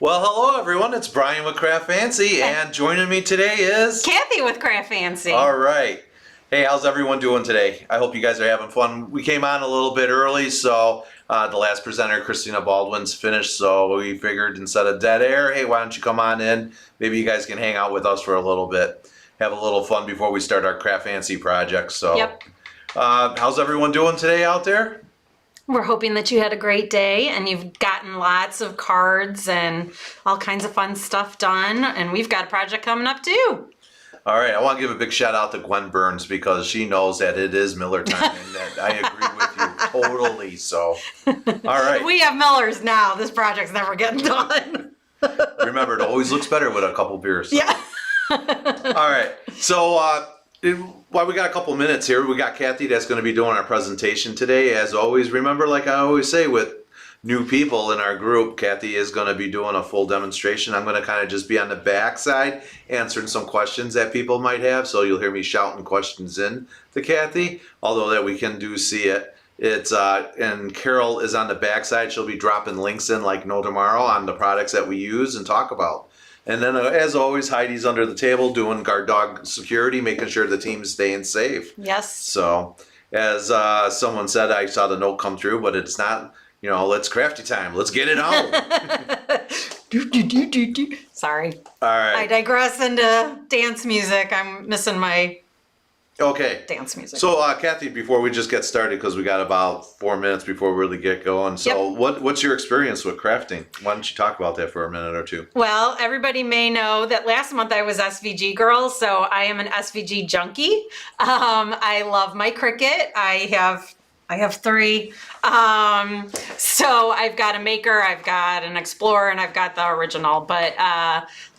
Well, hello everyone, it's Brian with CraftFancy, and joining me today is... Kathy with CraftFancy. All right. Hey, how's everyone doing today? I hope you guys are having fun. We came on a little bit early, so the last presenter, Christina Baldwin's finished, so we figured instead of dead air, hey, why don't you come on in? Maybe you guys can hang out with us for a little bit. Have a little fun before we start our CraftFancy project. So, yep. How's everyone doing today out there? We're hoping that you had a great day and you've gotten lots of cards and all kinds of fun stuff done. And we've got a project coming up too. All right, I want to give a big shout out to Gwen Burns because she knows that it is Miller time and that I agree with you totally. So, all right. We have Millers now. This project's never getting done. Remember, it always looks better with a couple beers. So. Yeah. All right. So, while we got a couple minutes here, we got Kathy that's going to be doing our presentation today. As always, remember, like I always say with new people in our group, Kathy is going to be doing a full demonstration. I'm going to kind of just be on the back side answering some questions that people might have. So you'll hear me shouting questions in to Kathy, although that we can see it. It's and Carol is on the back side. She'll be dropping links in like no tomorrow on the products that we use and talk about. And then, as always, Heidi's under the table doing guard dog security, making sure the team's staying safe. Yes. So, as someone said, I saw the note come through, but it's not, let's crafty time. Let's get it on. Sorry. All right. I digress into dance music. I'm missing my dance music. So, Kathy, before we just get started, because we got about 4 minutes before we really get going. So, what's your experience with crafting? Why don't you talk about that for a minute or two? Well, everybody may know that last month I was SVG girl, so I am an SVG junkie. I love my Cricut. I have 3. So I've got a Maker, I've got an Explorer, and I've got the original. But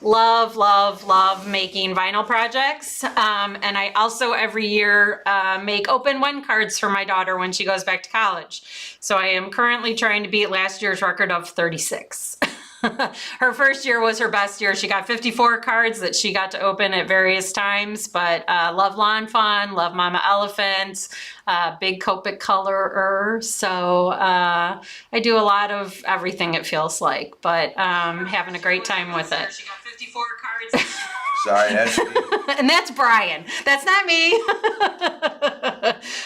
love, love, love making vinyl projects. And I also every year make open one cards for my daughter when she goes back to college. So I am currently trying to beat last year's record of 36. Her first year was her best year. She got 54 cards that she got to open at various times, but love Lawn Fawn, love Mama Elephant, big Copic colorer. So I do a lot of everything, it feels like, but having a great time with it. She got 54 cards. Sorry, that's me. And that's Brian. That's not me.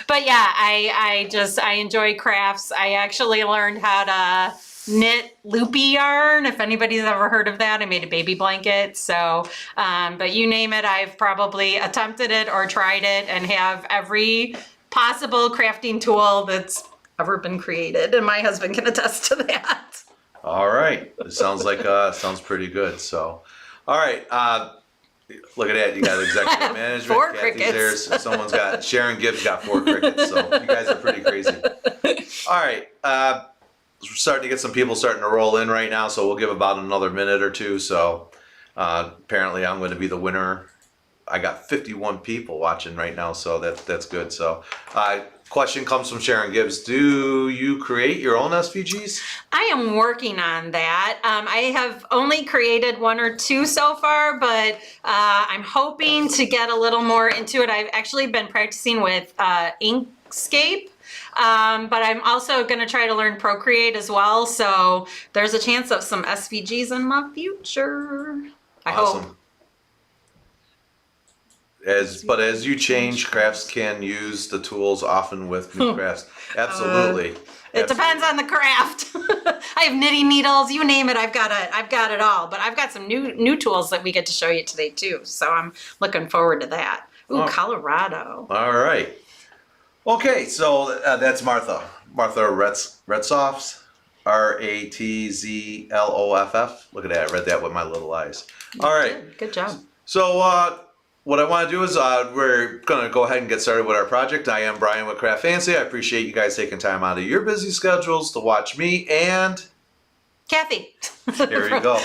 But yeah, I enjoy crafts. I actually learned how to knit loopy yarn. If anybody's ever heard of that, I made a baby blanket. So, but you name it, I've probably attempted it or tried it and have every possible crafting tool that's ever been created. And my husband can attest to that. All right. It sounds like sounds pretty good. So, all right. Look at that. You got executive management. 4 Kathy's crickets. there. Someone's got Sharon Gibbs got 4 crickets. So you guys are pretty crazy. All right. We're starting to get some people starting to roll in right now. So we'll give about another minute or two. So apparently I'm going to be the winner. I got 51 people watching right now. So that's good. So question comes from Sharon Gibbs. Do you create your own SVGs? I am working on that. I have only created 1 or 2 so far, but I'm hoping to get a little more into it. I've actually been practicing with Inkscape, but I'm also going to try to learn Procreate as well. So there's a chance of some SVGs in my future. I hope. As you change, crafts can use the tools often with new crafts. Absolutely. It depends on the craft. I have knitting needles, you name it, I've got it all. But I've got some new tools that we get to show you today too. So I'm looking forward to that. Ooh, Colorado. All right. Okay, so that's Martha. Martha Retzhoffs. Ratzloff. Look at that, I read that with my little eyes. All right. Good job. So what I want to do is we're going to go ahead and get started with our project. I am Brian with CraftFancy. I appreciate you guys taking time out of your busy schedules to watch me and Kathy. Here you go.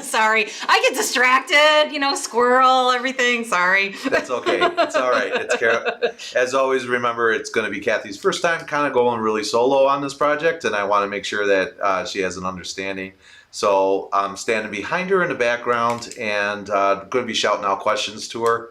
Sorry. I get distracted, squirrel, everything. Sorry. That's okay. It's all right. It's as always, remember, it's going to be Kathy's first time kind of going really solo on this project, and I want to make sure that she has an understanding. So I'm standing behind her in the background and going to be shouting out questions to her.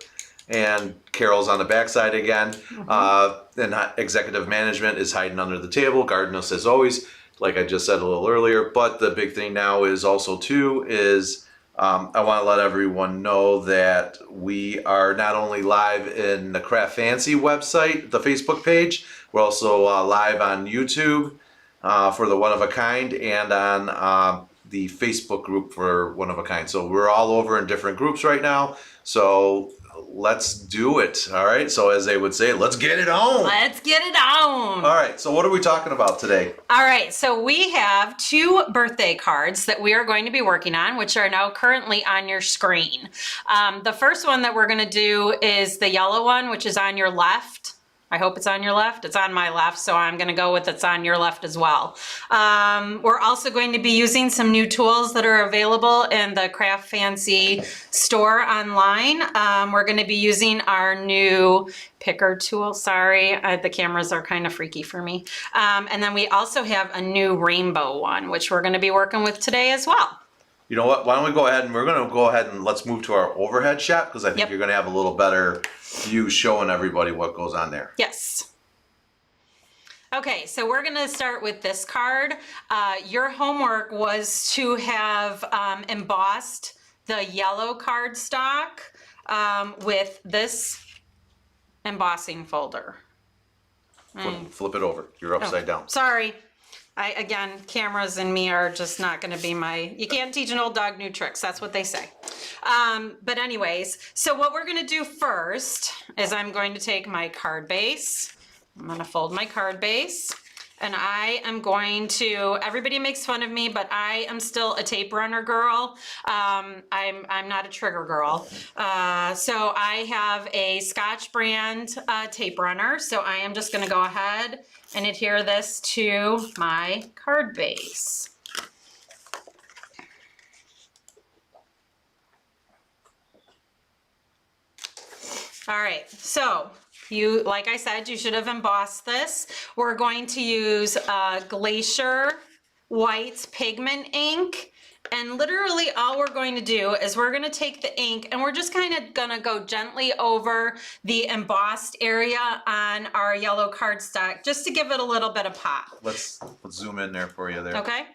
And Carol's on the backside again. Mm-hmm. And executive management is hiding under the table, guarding us as always, like I just said a little earlier. But the big thing now is also too is I want to let everyone know that we are not only live in the CraftFancy website, the Facebook page, we're also live on YouTube for the One of a Kind and on the Facebook group for One of a Kind. So we're all over in different groups right now. So let's do it. All right. So as they would say, let's get it on. Let's get it on. All right. So what are we talking about today? All right. So we have 2 birthday cards that we are going to be working on, which are now currently on your screen. The first one that we're going to do is the yellow one, which is on your left. I hope it's on your left. It's on my left, so I'm going to go with it's on your left as well. We're also going to be using some new tools that are available in the CraftFancy store online. We're going to be using our new picker tool. Sorry, the cameras are kind of freaky for me. And then we also have a new rainbow one, which we're going to be working with today as well. You know what? Why don't we go ahead and we're going to go ahead and let's move to our overhead shot because I think you're going to have a little better view showing everybody what goes on there. Yes. Okay, so we're going to start with this card. Your homework was to have embossed the yellow cardstock with this embossing folder. Flip it over. You're upside down. Sorry. Again, cameras and me are just not going to be you can't teach an old dog new tricks. That's what they say. But anyways, so what we're going to do first is I'm going to take my card base. I'm going to fold my card base and I am going to, everybody makes fun of me, but I am still a tape runner girl. I'm not a trigger girl. So I have a Scotch brand tape runner. So I am just going to go ahead and adhere this to my card base. All right, so like I said, you should have embossed this. We're going to use Glacier White pigment ink. And literally all we're going to do is we're going to take the ink and we're just kind of going to go gently over the embossed area on our yellow cardstock just to give it a little bit of pop. Let's zoom in there for you there. Okay.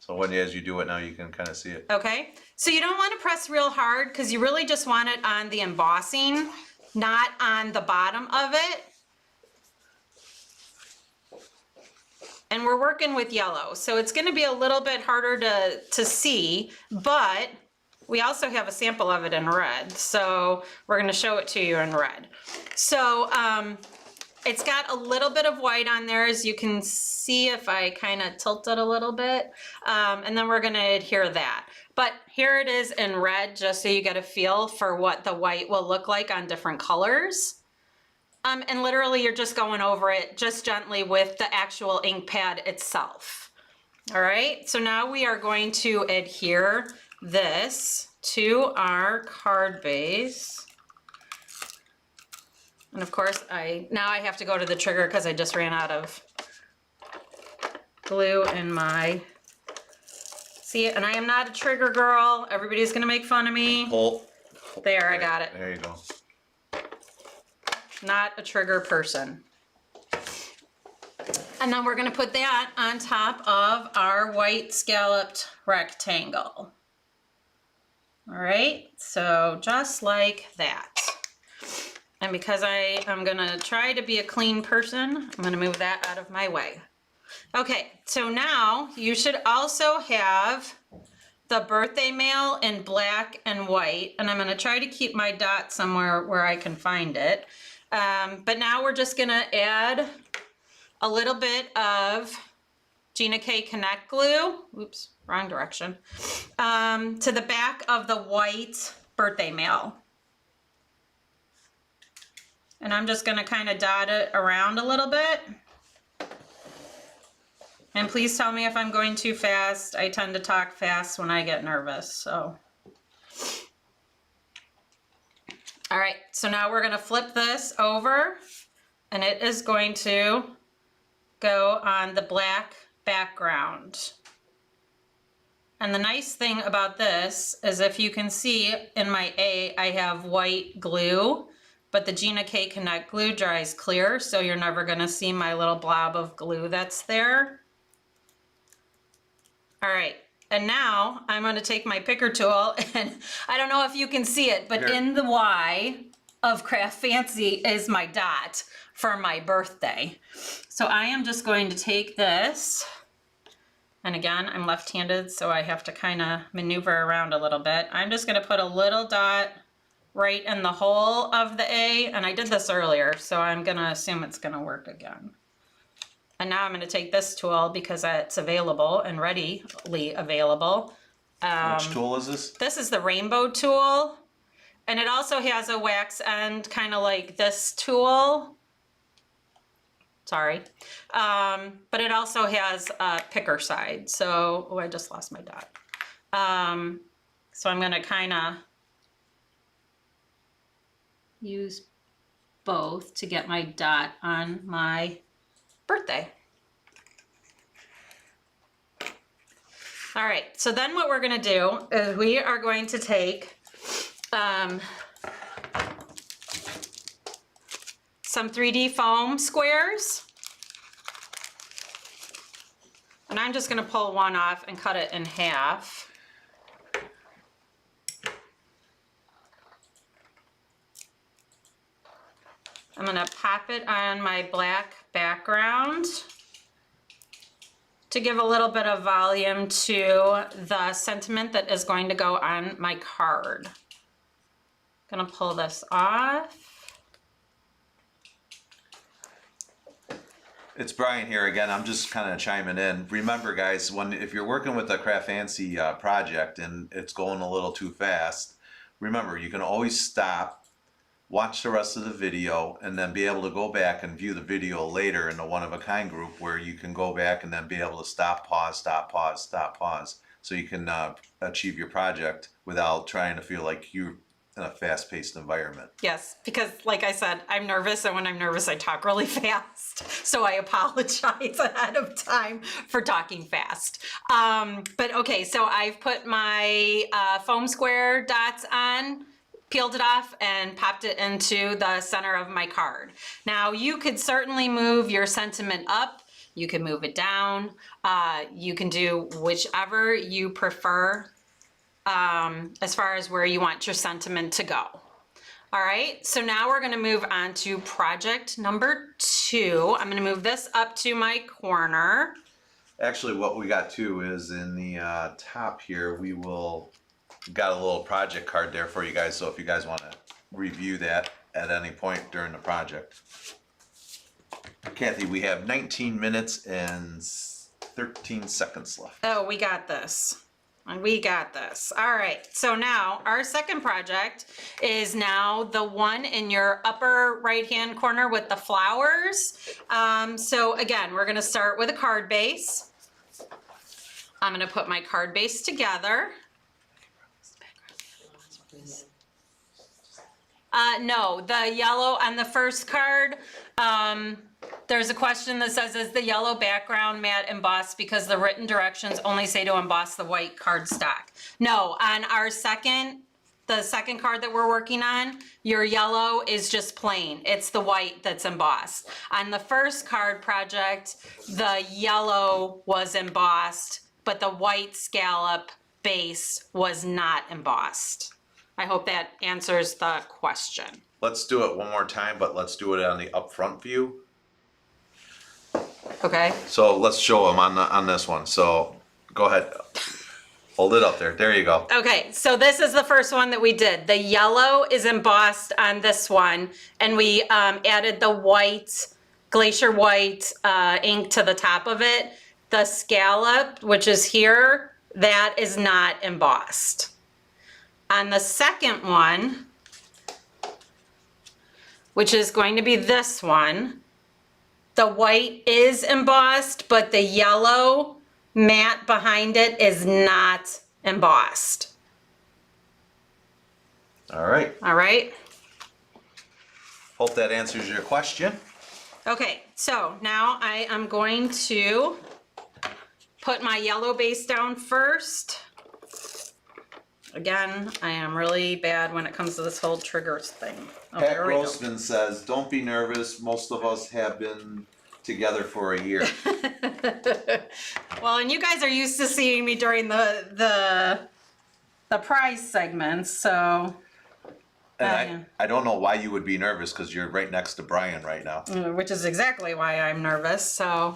So when as you do it now, you can kind of see it. Okay, so you don't want to press real hard because you really just want it on the embossing, not on the bottom of it. And we're working with yellow, so it's going to be a little bit harder to see, but we also have a sample of it in red, so we're going to show it to you in red. So it's got a little bit of white on there, as you can see if I kind of tilt it a little bit, and then we're going to adhere that. But here it is in red, just so you get a feel for what the white will look like on different colors. And literally you're just going over it just gently with the actual ink pad itself. All right, so now we are going to adhere this to our card base. And of course, now I have to go to the trigger because I just ran out of glue in my, see, and I am not a trigger girl. Everybody's gonna make fun of me. There, I got it. There you go. Not a trigger person. And then we're gonna put that on top of our white scalloped rectangle. All right, so just like that. And because I am gonna try to be a clean person, I'm gonna move that out of my way. Okay, so now you should also have the birthday mail in black and white, and I'm gonna try to keep my dot somewhere where I can find it. But now we're just gonna add a little bit of Gina K Connect glue, oops, wrong direction, to the back of the white birthday mail. And I'm just gonna kind of dot it around a little bit. And please tell me if I'm going too fast. I tend to talk fast when I get nervous, so. All right, so now we're gonna flip this over and it is going to go on the black background. And the nice thing about this is if you can see in my A, I have white glue, but the Gina K Connect glue dries clear, so you're never gonna see my little blob of glue that's there. All right, and now I'm gonna take my picker tool, and I don't know if you can see it, but in the Y of CraftFancy is my dot for my birthday. So I am just going to take this, and again, I'm left-handed, so I have to kind of maneuver around a little bit. I'm just gonna put a little dot right in the hole of the A, and I did this earlier, so I'm gonna assume it's gonna work again. And now I'm going to take this tool because it's available and readily available. Which tool is this? This is the rainbow tool. And it also has a wax end, kind of like this tool. Sorry. But it also has a picker side. So, oh, I just lost my dot. So I'm going to kind of use both to get my dot on my birthday. All right, so then what we're gonna do is we are going to take some 3D foam squares, and I'm just gonna pull one off and cut it in half. I'm gonna pop it on my black background to give a little bit of volume to the sentiment that is going to go on my card. Gonna pull this off. It's Brian here again. I'm just kind of chiming in. Remember, guys, if you're working with a CraftFancy project and it's going a little too fast, remember you can always stop, watch the rest of the video, and then be able to go back and view the video later in the one-of-a-kind group where you can go back and then be able to stop, pause, stop, pause, stop, pause, so you can achieve your project without trying to feel like you're in a fast-paced environment. Yes, because like I said, I'm nervous, and when I'm nervous, I talk really fast. So I apologize ahead of time for talking fast. But okay, so I've put my foam square dots on, peeled it off, and popped it into the center of my card. Now you could certainly move your sentiment up. You can move it down. You can do whichever you prefer as far as where you want your sentiment to go. All right, so now we're gonna move on to project number 2. I'm gonna move this up to my corner. Actually, what we got too is in the top here, got a little project card there for you guys. So if you guys want to review that at any point during the project. Kathy, we have 19 minutes and 13 seconds left. Oh, we got this. We got this. All right, so now our second project is now the one in your upper right-hand corner with the flowers. So again, we're gonna start with a card base. I'm gonna put my card base together. No, the yellow on the first card, there's a question that says, is the yellow background matte embossed because the written directions only say to emboss the white cardstock? No, on our the second card that we're working on, your yellow is just plain. It's the white that's embossed. On the first card project, the yellow was embossed, but the white scallop base was not embossed. I hope that answers the question. Let's do it one more time, but let's do it on the upfront view. Okay. So let's show them on this one. So go ahead, hold it up there. There you go. Okay, so this is the first one that we did. The yellow is embossed on this one, and we added the white, glacier white ink to the top of it. The scallop, which is here, that is not embossed. On the second one, which is going to be this one, the white is embossed, but the yellow matte behind it is not embossed. All right. All right. Hope that answers your question. Okay, so now I am going to put my yellow base down first. Again, I am really bad when it comes to this whole triggers thing. Oh, Pat there we go. Grossman says, don't be nervous. Most of us have been together for a year. Well, and you guys are used to seeing me during the prize segments, so. And I don't know why you would be nervous because you're right next to Brian right now. Which is exactly why I'm nervous, so.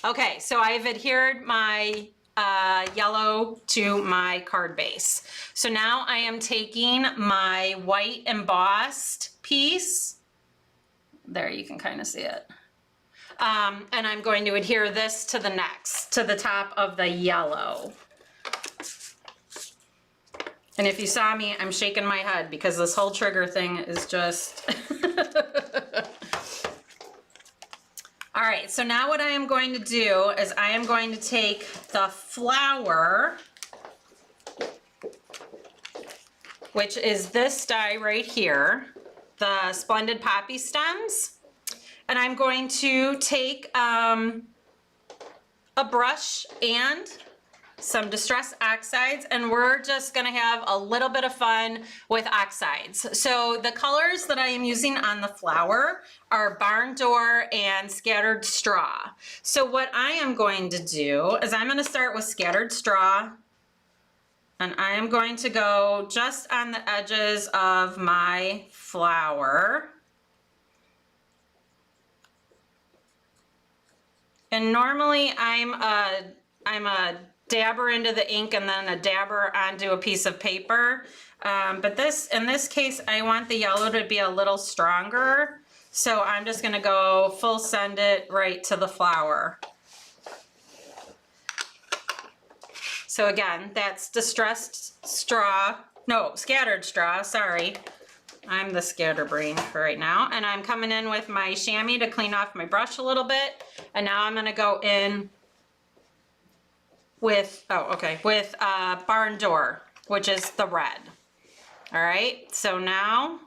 Okay, so I've adhered my yellow to my card base. So now I am taking my white embossed piece. There, you can kind of see it. And I'm going to adhere this to the top of the yellow. And if you saw me, I'm shaking my head because this whole trigger thing is just... All right, so now what I am going to do is I am going to take the flower, which is this die right here, the Splendid Poppy Stems, and I'm going to take a brush and some Distress Oxides, and we're just gonna have a little bit of fun with oxides. So the colors that I am using on the flower are Barn Door and Scattered Straw. So what I am going to do is I'm gonna start with Scattered Straw, and I am going to go just on the edges of my flower. And normally I'm a dabber into the ink and then a dabber onto a piece of paper. But in this case, I want the yellow to be a little stronger. So I'm just gonna go full send it right to the flower. So again, that's Distressed Straw, no, Scattered Straw, sorry. I'm the scatterbrain for right now. And I'm coming in with my chamois to clean off my brush a little bit. And now I'm gonna go in with, with Barn Door, which is the red. All right, so now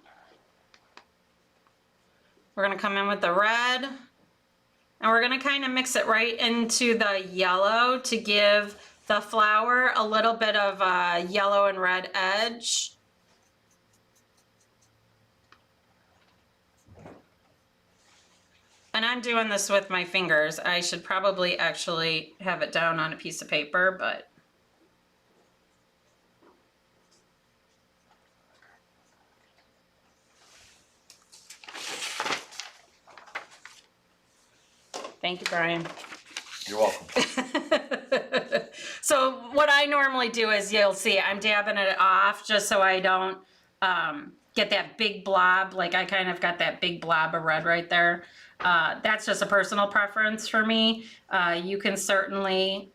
we're gonna come in with the red, and we're gonna kind of mix it right into the yellow to give the flower a little bit of a yellow and red edge. And I'm doing this with my fingers. I should probably actually have it down on a piece of paper, but thank you, Brian. You're welcome. So what I normally do is, you'll see I'm dabbing it off just so I don't get that big blob. Like I kind of got that big blob of red right there. That's just a personal preference for me. You can certainly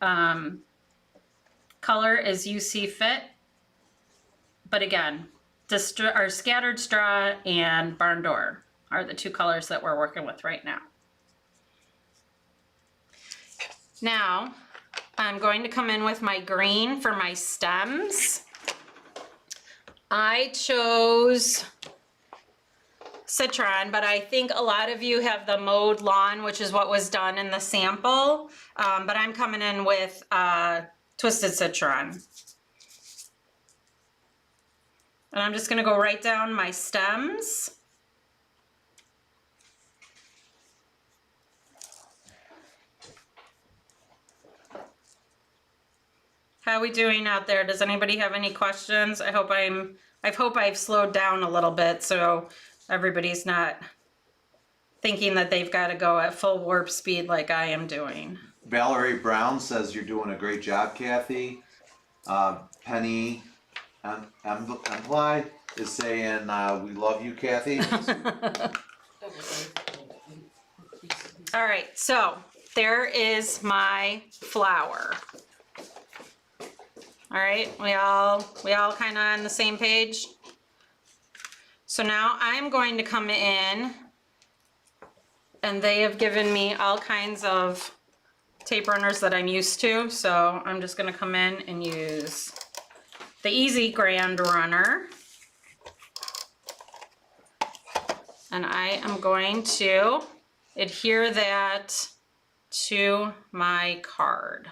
color as you see fit. But again, scattered straw and barn door are the two colors that we're working with right now. Now, I'm going to come in with my green for my stems. I chose Citron, but I think a lot of you have the mowed lawn, which is what was done in the sample. But I'm coming in with Twisted Citron. And I'm just gonna go right down my stems. How are we doing out there? Does anybody have any questions? I hope I've slowed down a little bit so everybody's not thinking that they've got to go at full warp speed like I am doing. Valerie Brown says you're doing a great job, Kathy. Penny Emply is saying we love you, Kathy. All right, so there is my flower. All right, we all kind of on the same page. So now I'm going to come in, and they have given me all kinds of tape runners that I'm used to. So I'm just gonna come in and use the Easy Grand Runner. And I am going to adhere that to my card.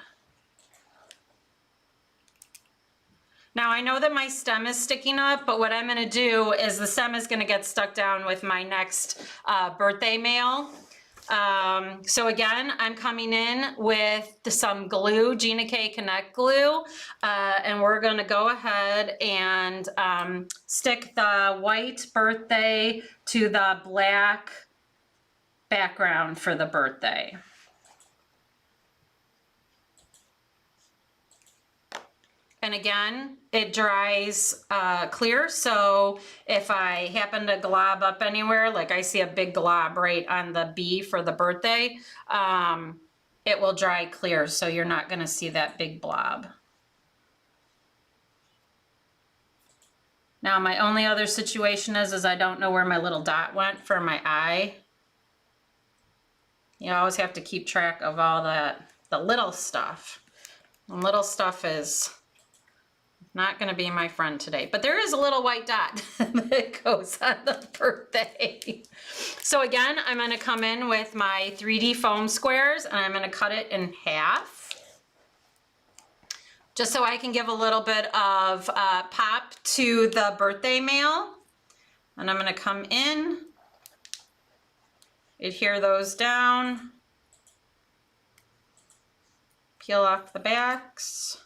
Now I know that my stem is sticking up, but what I'm gonna do is the stem is gonna get stuck down with my next birthday mail. So again, I'm coming in with some glue, Gina K Connect glue, and we're gonna go ahead and stick the white birthday to the black background for the birthday. And again, it dries clear, so if I happen to glob up anywhere, like I see a big glob right on the B for the birthday, it will dry clear, so you're not gonna see that big blob. Now my only other situation is I don't know where my little dot went for my eye. You always have to keep track of all that, the little stuff. And little stuff is not gonna be my friend today, but there is a little white dot that goes on the birthday. So again, I'm gonna come in with my 3D foam squares and I'm gonna cut it in half, just so I can give a little bit of pop to the birthday mail. And I'm gonna come in, adhere those down, peel off the backs.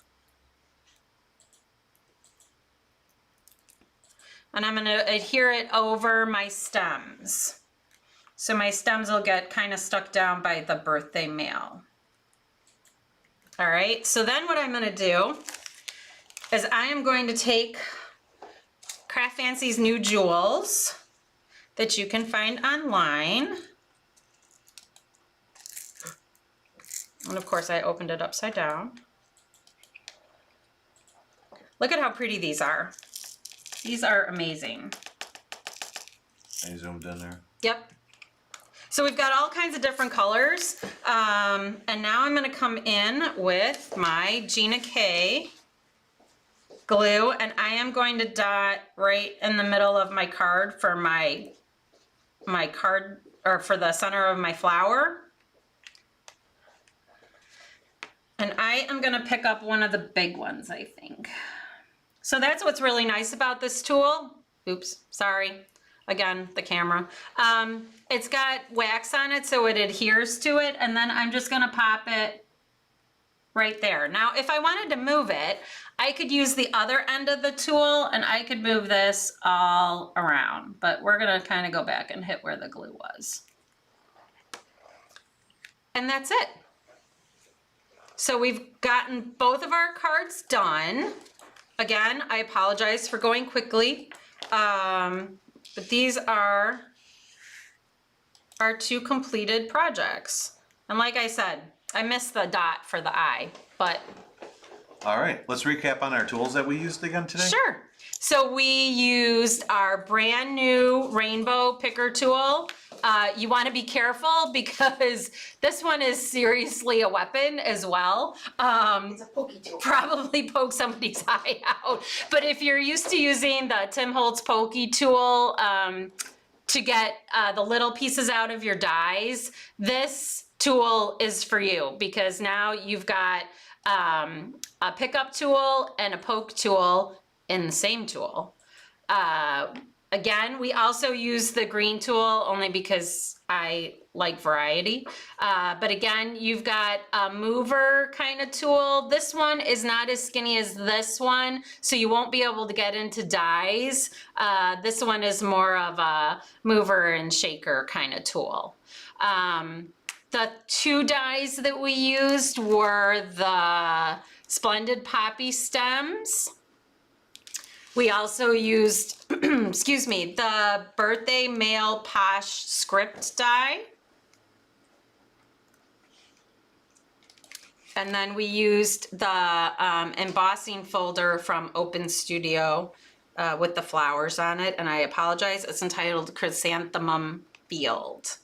And I'm gonna adhere it over my stems. So my stems will get kind of stuck down by the birthday mail. All right, so then what I'm gonna do is I am going to take CraftFancy's new jewels that you can find online. And of course I opened it upside down. Look at how pretty these are. These are amazing. I zoomed in there. Yep. So we've got all kinds of different colors. And now I'm gonna come in with my Gina K glue, and I am going to dot right in the middle of my card for my card, or for the center of my flower. And I am gonna pick up one of the big ones, I think. So that's what's really nice about this tool. Oops, sorry. Again, the camera. It's got wax on it so it adheres to it, and then I'm just gonna pop it right there. Now, if I wanted to move it, I could use the other end of the tool and I could move this all around, but we're gonna kind of go back and hit where the glue was. And that's it. So we've gotten both of our cards done. Again, I apologize for going quickly, but these are our 2 completed projects. And like I said, I missed the dot for the eye, but. All right, let's recap on our tools that we used again today. Sure. So we used our brand new rainbow picker tool. You want to be careful because this one is seriously a weapon as well. It's a pokey tool. Probably poke somebody's eye out. But if you're used to using the Tim Holtz pokey tool to get the little pieces out of your dies, this tool is for you because now you've got a pickup tool and a poke tool in the same tool. Again, we also use the green tool only because I like variety. But again, you've got a mover kind of tool. This one is not as skinny as this one, so you won't be able to get into dies. This one is more of a mover and shaker kind of tool. The 2 dies that we used were the Splendid Poppy stems. We also used, excuse me, the Birthday Mail Posh script die. And then we used the embossing folder from Open Studio with the flowers on it. And I apologize, it's entitled Chrysanthemum Field.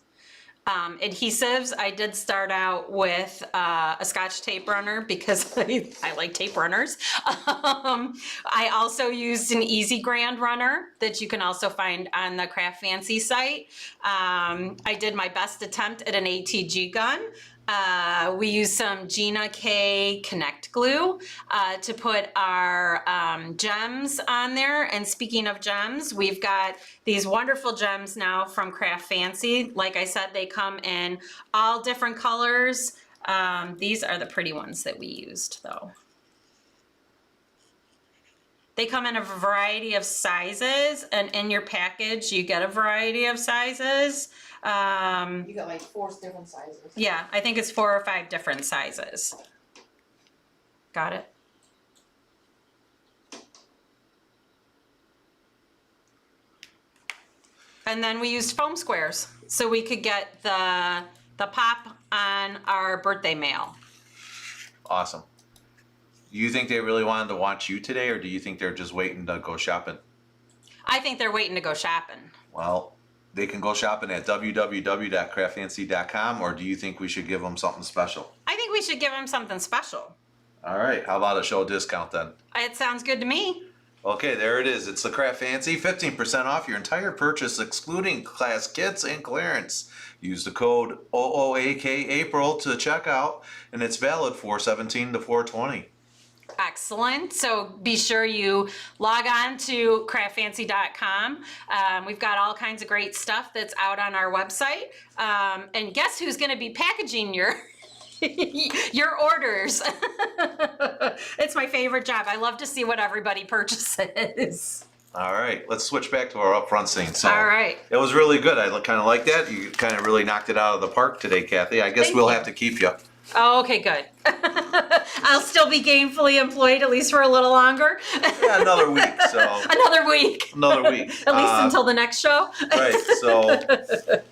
Adhesives, I did start out with a Scotch tape runner because I like tape runners. I also used an Easy Grand runner that you can also find on the CraftFancy site. I did my best attempt at an ATG gun. We used some Gina K Connect glue to put our gems on there. And speaking of gems, we've got these wonderful gems now from CraftFancy. Like I said, they come in all different colors. These are the pretty ones that we used though. They come in a variety of sizes, and in your package you get a variety of sizes. You got like 4 different sizes. Yeah, I think it's 4 or 5 different sizes. Got it? And then we used foam squares so we could get the pop on our birthday mail. Awesome. Do you think they really wanted to watch you today, or do you think they're just waiting to go shopping? I think they're waiting to go shopping. Well, they can go shopping at www.craftfancy.com, or do you think we should give them something special? I think we should give them something special. All right, how about a show discount then? It sounds good to me. Okay, there it is. It's the CraftFancy, 15% off your entire purchase, excluding class kits and clearance. Use the code OOAK April to checkout, and it's valid 4/17 to 4/20. Excellent. So be sure you log on to craftfancy.com. We've got all kinds of great stuff that's out on our website. And guess who's going to be packaging your your orders? It's my favorite job. I love to see what everybody purchases. All right, let's switch back to our upfront scene. So All right. It was really good. I kind of like that. You kind of really knocked it out of the park today, Kathy. I guess Thank we'll you. have to keep you. Oh, okay, good. I'll still be gainfully employed at least for a little longer. Yeah, another week. So Another week. another week. At least until the next show. Right.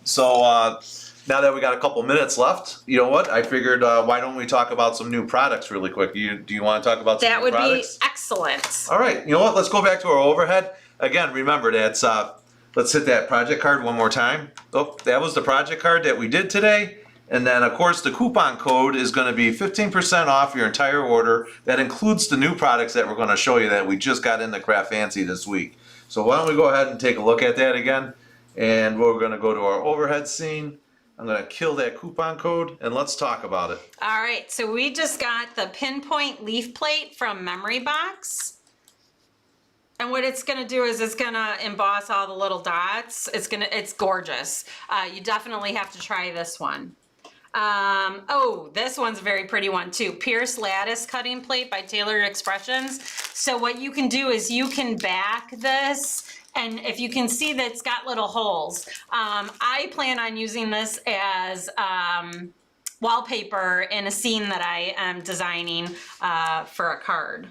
So now that we got a couple minutes left, you know what? I figured why don't we talk about some new products really quick? Do you want to talk about some That new would products? be excellent. All right. You know what? Let's go back to our overhead. Again, remember that's let's hit that project card one more time. Oh, that was the project card that we did today. And then, of course, the coupon code is going to be 15% off your entire order. That includes the new products that we're going to show you that we just got into CraftFancy this week. So why don't we go ahead and take a look at that again. And we're going to go to our overhead scene. I'm going to kill that coupon code and let's talk about it. All right, so we just got the pinpoint leaf plate from Memory Box. And what it's gonna do is it's gonna emboss all the little dots. It's gorgeous. You definitely have to try this one. Oh, this one's a very pretty one too. Pierce Lattice Cutting Plate by Tailored Expressions. So what you can do is you can back this, and if you can see that it's got little holes. I plan on using this as wallpaper in a scene that I am designing for a card.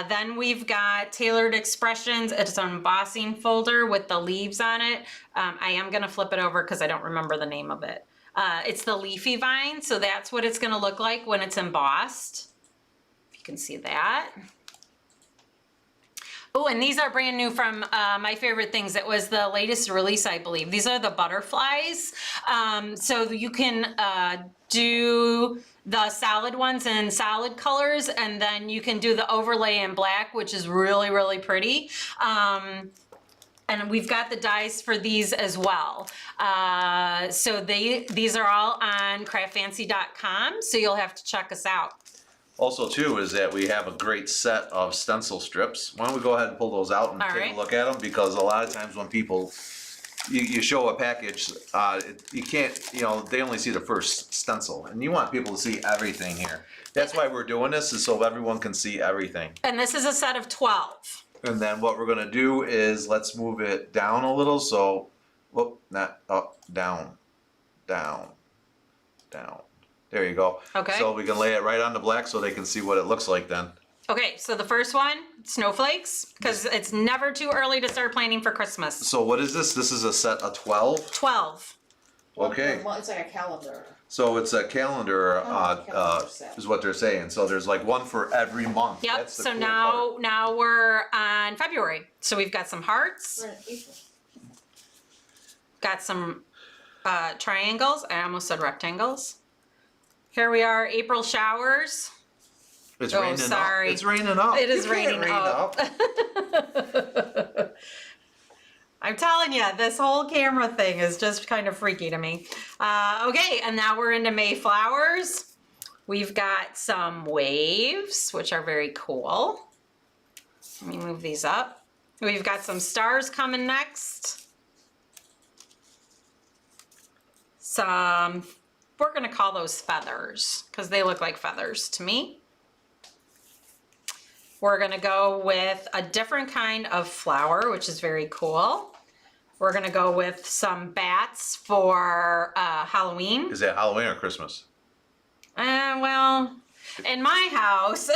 Then we've got Tailored Expressions. It's an embossing folder with the leaves on it. I am gonna flip it over because I don't remember the name of it. It's the leafy vine, so that's what it's gonna look like when it's embossed. If you can see that. Oh, and these are brand new from My Favorite Things. It was the latest release, I believe. These are the butterflies. So you can do the solid ones in solid colors, and then you can do the overlay in black, which is really, really pretty. And we've got the dies for these as well. So these are all on craftfancy.com, so you'll have to check us out. Also, too, is that we have a great set of stencil strips. Why don't we go ahead and pull those out and All take right. a look at them? Because a lot of times when people, you show a package, you can't, they only see the first stencil. And you want people to see everything here. That's why we're doing this, is so everyone can see everything. And this is a set of 12. And then what we're gonna do is, let's move it down a little, so, whoop, not up, down, down, down. There you go. Okay. So we can lay it right on the black so they can see what it looks like then. Okay, so the first one, snowflakes, because it's never too early to start planning for Christmas. So what is this? This is a set of 12? 12. Okay. Well, it's like a calendar. So it's a calendar, calendar set. is what they're saying. So there's like one for every month. Yep, That's the so cool now we're on February. So we've got some hearts, We're in April. got some triangles. I almost said rectangles. Here we are, April showers. It's Oh, raining sorry. up. It's raining up. It is You can't raining rain up. I'm telling you, this whole camera thing is just kind of freaky to me. Okay, and now we're into May flowers. We've got some waves, which are very cool. Let me move these up. We've got some stars coming next. We're gonna call those feathers because they look like feathers to me. We're gonna go with a different kind of flower, which is very cool. We're gonna go with some bats for Halloween. Is that Halloween or Christmas? Well, in my house,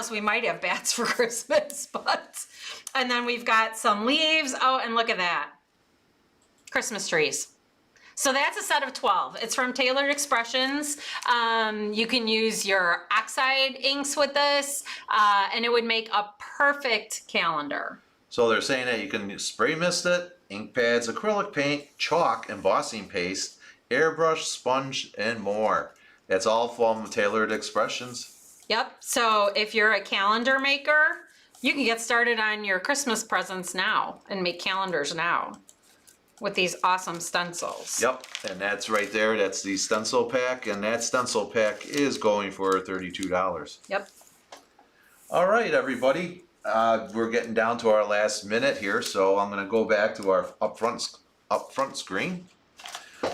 we might have bats for Christmas, and then we've got some leaves. Oh, and look at that, Christmas trees. So that's a set of 12. It's from Tailored Expressions. You can use your oxide inks with this, and it would make a perfect calendar. So they're saying that you can spray mist it, ink pads, acrylic paint, chalk, embossing paste, airbrush, sponge, and more. That's all from Tailored Expressions. Yep, so if you're a calendar maker, you can get started on your Christmas presents now and make calendars now with these awesome stencils. Yep, and that's right there. That's the stencil pack, and that stencil pack is going for $32. Yep. All right, everybody. We're getting down to our last minute here, so I'm going to go back to our up front screen.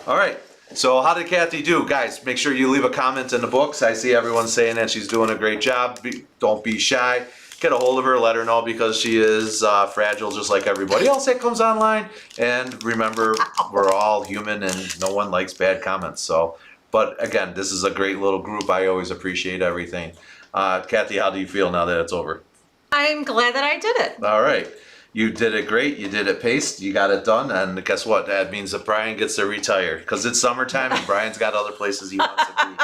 All right. So how did Kathy do? Guys, make sure you leave a comment in the books. I see everyone saying that she's doing a great job. Don't be shy. Get a hold of her, let her know, because she is fragile just like everybody else that comes online. And remember, we're all human and no one likes bad comments. So, but again, this is a great little group. I always appreciate everything. Kathy, how do you feel now that it's over? I'm glad that I did it. All right. You did it great. You did it paced. You got it done. And guess what? That means that Brian gets to retire because it's summertime and Brian's got other places he wants to be.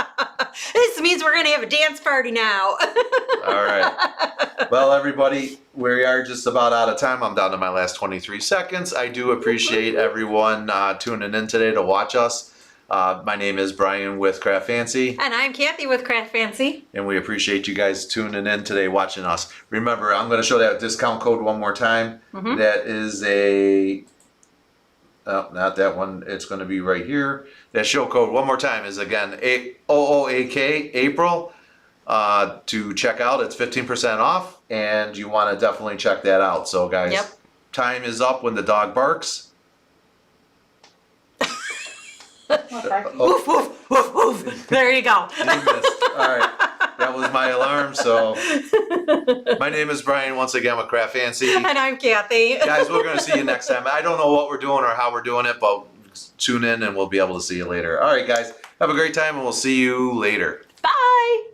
This means we're going to have a dance party now. All right. Well, everybody, we are just about out of time. I'm down to my last 23 seconds. I do appreciate everyone tuning in today to watch us. My name is Brian with CraftFancy. And I'm Kathy with CraftFancy. And we appreciate you guys tuning in today, watching us. Remember, I'm going to show that discount code one more time. Mm-hmm. That is a, oh, not that one. It's going to be right here. That show code one more time is, again, OOAK, April. to check out. It's 15% off, and you want to definitely check that out. So, guys, Yep. time is up when the dog barks. Okay. Woof, woof, woof, woof. There you go. You missed. All right. That was my alarm. So, my name is Brian once again with CraftFancy. And I'm Kathy. Guys, we're going to see you next time. I don't know what we're doing or how we're doing it, but tune in and we'll be able to see you later. All right, guys. Have a great time, and we'll see you later. Bye.